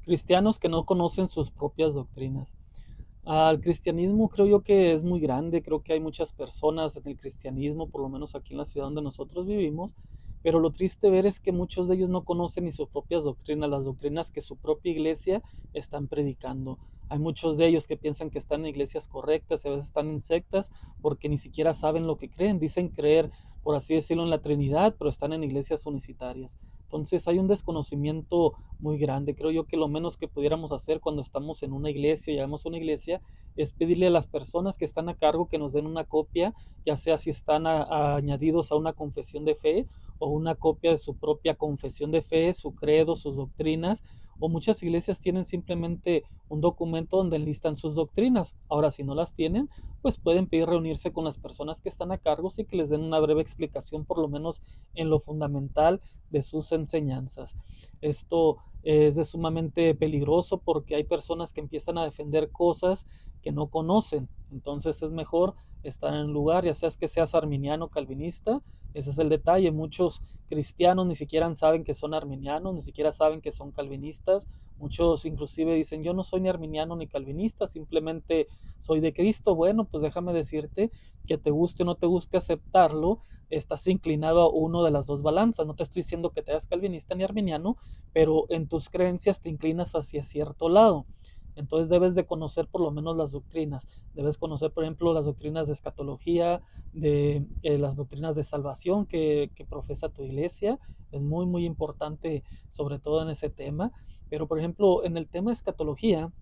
Cristianos que no conocen sus propias doctrinas. El cristianismo creo yo que es muy grande, creo que hay muchas personas en el cristianismo, por lo menos aquí en la ciudad donde nosotros vivimos, pero lo triste ver es que muchos de ellos no conocen ni sus propias doctrinas, las doctrinas que su propia iglesia están predicando. Hay muchos de ellos que piensan que están en iglesias correctas y a veces están en sectas porque ni siquiera saben lo que creen. Dicen creer, por así decirlo, en la Trinidad, pero están en iglesias unicitarias. Entonces hay un desconocimiento muy grande. Creo yo que lo menos que pudiéramos hacer cuando estamos en una iglesia, llegamos a una iglesia, es pedirle a las personas que están a cargo que nos den una copia, ya sea si están añadidos a una confesión de fe o una copia de su propia confesión de fe, su credo, sus doctrinas, o muchas iglesias tienen simplemente un documento donde enlistan sus doctrinas. Ahora, si no las tienen, pues pueden pedir reunirse con las personas que están a cargo y que les den una breve explicación, por lo menos en lo fundamental de sus enseñanzas. Esto es de sumamente peligroso porque hay personas que empiezan a defender cosas que no conocen. Entonces es mejor estar en el lugar, ya seas que seas arminiano o calvinista. Ese es el detalle. Muchos cristianos ni siquiera saben que son arminianos, ni siquiera saben que son calvinistas. Muchos inclusive dicen, yo no soy ni arminiano ni calvinista, simplemente soy de Cristo. Bueno, pues déjame decirte que te guste o no te guste aceptarlo, estás inclinado a uno de las dos balanzas. No te estoy diciendo que te hagas calvinista ni arminiano, pero en tus creencias te inclinas hacia cierto lado. Entonces debes de conocer por lo menos las doctrinas. Debes conocer, por ejemplo, las doctrinas de escatología, de las doctrinas de salvación que profesa tu iglesia. Es muy, muy importante, sobre todo en ese tema. Pero, por ejemplo, en el tema de escatología,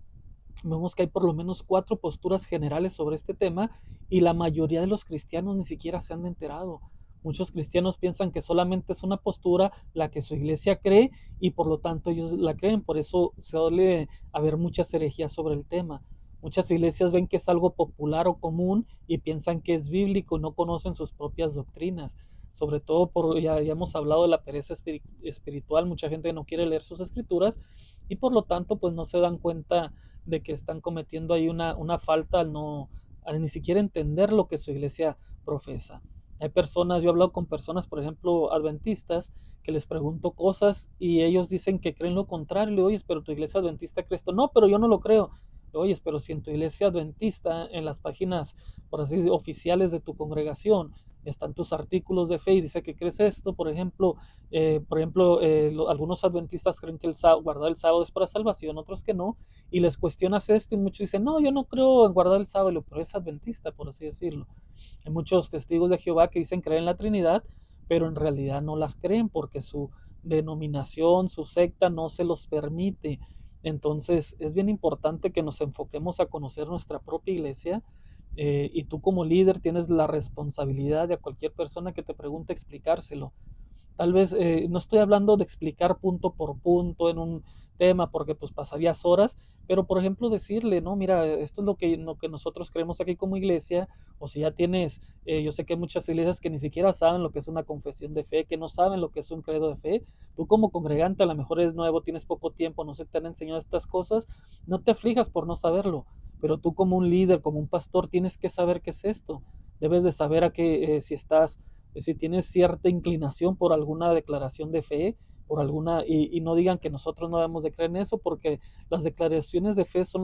vemos que hay por lo menos 4 posturas generales sobre este tema y la mayoría de los cristianos ni siquiera se han enterado. Muchos cristianos piensan que solamente es una postura la que su iglesia cree y por lo tanto ellos la creen. Por eso suele haber muchas herejías sobre el tema. Muchas iglesias ven que es algo popular o común y piensan que es bíblico, no conocen sus propias doctrinas. Sobre todo, ya hemos hablado de la pereza espiritual, mucha gente no quiere leer sus escrituras y por lo tanto pues no se dan cuenta de que están cometiendo ahí una falta al ni siquiera entender lo que su iglesia profesa. Hay personas, yo he hablado con personas, por ejemplo, adventistas, que les pregunto cosas y ellos dicen que creen lo contrario. Le digo, oye, pero tu iglesia adventista cree esto. No, pero yo no lo creo. Oye, pero si en tu iglesia adventista, en las páginas, por así decir, oficiales de tu congregación, están tus artículos de fe y dice que crees esto, algunos adventistas creen que guardar el sábado es para salvación, otros que no, y les cuestionas esto y muchos dicen, no, yo no creo en guardar el sábado, pero es adventista, por así decirlo. Hay muchos testigos de Jehová que dicen creer en la Trinidad, pero en realidad no las creen porque su denominación, su secta no se los permite. Entonces es bien importante que nos enfoquemos a conocer nuestra propia iglesia, y tú como líder tienes la responsabilidad de a cualquier persona que te pregunte explicárselo. Tal vez no estoy hablando de explicar punto por punto en un tema porque pues pasarías horas, pero por ejemplo decirle, no, mira, esto es lo que nosotros creemos aquí como iglesia, o si ya tienes, yo sé que hay muchas iglesias que ni siquiera saben lo que es una confesión de fe, que no saben lo que es un credo de fe. Tú como congregante a lo mejor eres nuevo, tienes poco tiempo, no se te han enseñado estas cosas, no te aflijas por no saberlo, pero tú como un líder, como un pastor, tienes que saber qué es esto. Debes de saber a qué, si tienes cierta inclinación por alguna declaración de fe, y no digan que nosotros no debemos de creer en eso, porque las declaraciones de fe son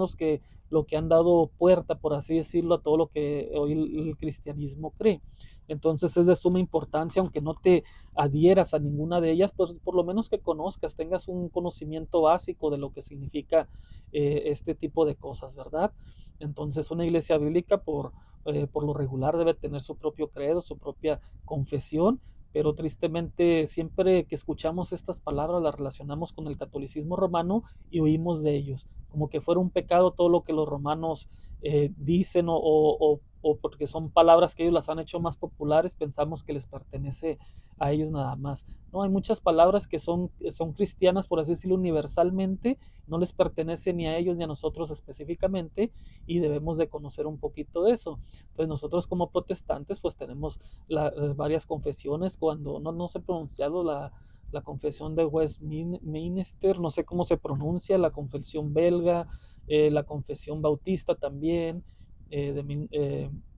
lo que han dado puerta, por así decirlo, a todo lo que hoy el cristianismo cree. Entonces es de suma importancia, aunque no te adhieras a ninguna de ellas, pues por lo menos que conozcas, tengas un conocimiento básico de lo que significa este tipo de cosas, ¿verdad? Entonces una iglesia bíblica por lo regular debe tener su propio credo, su propia confesión, pero tristemente siempre que escuchamos estas palabras las relacionamos con el catolicismo romano y huimos de ellos, como que fuera un pecado todo lo que los romanos dicen o porque son palabras que ellos las han hecho más populares, pensamos que les pertenece a ellos nada más. No, hay muchas palabras que son cristianas, por así decirlo, universalmente, no les pertenece ni a ellos ni a nosotros específicamente y debemos de conocer un poquito de eso. Entonces nosotros como protestantes pues tenemos varias confesiones, cuando no sé pronunciarlo, la confesión de Westminster, no sé cómo se pronuncia, la confesión belga, la confesión bautista también,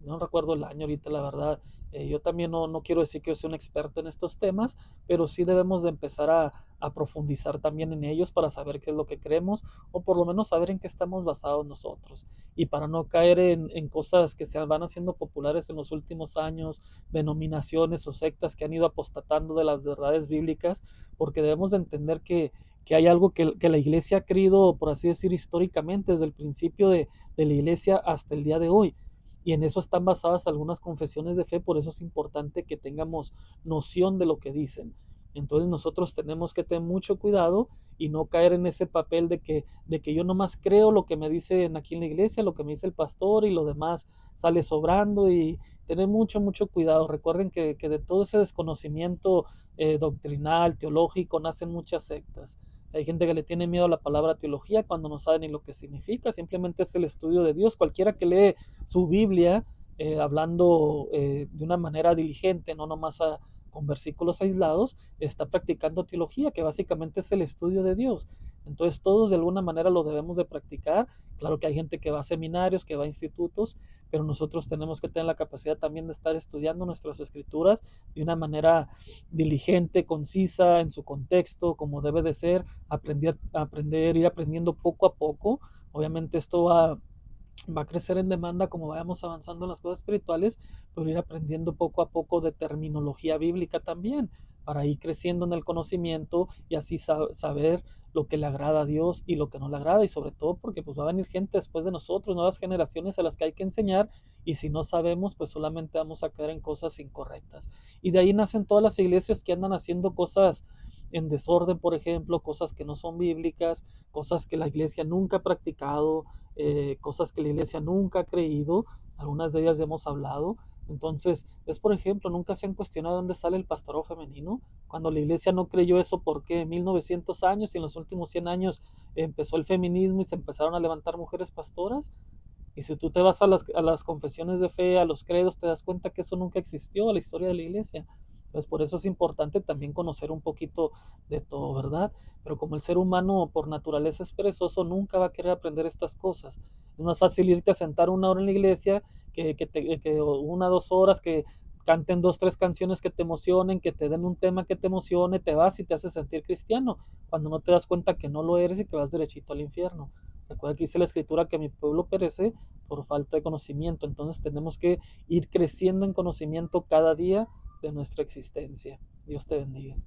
no recuerdo el año ahorita la verdad, Yo también no quiero decir que yo sea un experto en estos temas, pero sí debemos de empezar a profundizar también en ellos para saber qué es lo que creemos o por lo menos saber en qué estamos basados nosotros. Y para no caer en cosas que se van haciendo populares en los últimos años, denominaciones o sectas que han ido apostatando de las verdades bíblicas, porque debemos de entender que hay algo que la iglesia ha creído, por así decir, históricamente, desde el principio de la iglesia hasta el día de hoy. Y en eso están basadas algunas confesiones de fe, por eso es importante que tengamos noción de lo que dicen. Entonces nosotros tenemos que tener mucho cuidado y no caer en ese papel de que yo nomás creo lo que me dicen aquí en la iglesia, lo que me dice el pastor y lo demás sale sobrando y tener mucho, mucho cuidado. Recuerden que de todo ese desconocimiento doctrinal, teológico, nacen muchas sectas. Hay gente que le tiene miedo a la palabra teología cuando no sabe ni lo que significa, simplemente es el estudio de Dios. Cualquiera que lee su Biblia hablando de una manera diligente, no nomás con versículos aislados, está practicando teología, que básicamente es el estudio de Dios. Entonces todos de alguna manera lo debemos de practicar. Claro que hay gente que va a seminarios, que va a institutos, pero nosotros tenemos que tener la capacidad también de estar estudiando nuestras escrituras de una manera diligente, concisa, en su contexto, como debe de ser, ir aprendiendo poco a poco. Obviamente esto va a crecer en demanda como vayamos avanzando en las cosas espirituales, pero ir aprendiendo poco a poco de terminología bíblica también, para ir creciendo en el conocimiento y así saber lo que le agrada a Dios y lo que no le agrada, y sobre todo porque pues va a venir gente después de nosotros, nuevas generaciones a las que hay que enseñar, y si no sabemos pues solamente vamos a caer en cosas incorrectas. Y de ahí nacen todas las iglesias que andan haciendo cosas en desorden, por ejemplo, cosas que no son bíblicas, cosas que la iglesia nunca ha practicado, cosas que la iglesia nunca ha creído, algunas de ellas ya hemos hablado. Entonces, es por ejemplo, nunca se han cuestionado dónde sale el pastorado femenino, cuando la iglesia no creyó eso, porque en 1900 años y en los últimos 100 años empezó el feminismo y se empezaron a levantar mujeres pastoras. Y si tú te vas a las confesiones de fe, a los credos, te das cuenta que eso nunca existió en la historia de la iglesia. Entonces, por eso es importante también conocer un poquito de todo, ¿verdad? Pero como el ser humano por naturaleza es perezoso, nunca va a querer aprender estas cosas. Es más fácil irte a sentar 1 hora en la iglesia que 1, 2 horas, que canten 2, 3 canciones que te emocionen, que te den un tema que te emocione, te vas y te hace sentir cristiano, cuando no te das cuenta que no lo eres y que vas derechito al infierno. Recuerda que dice la escritura que mi pueblo perece por falta de conocimiento. Entonces tenemos que ir creciendo en conocimiento cada día de nuestra existencia. Dios te bendiga.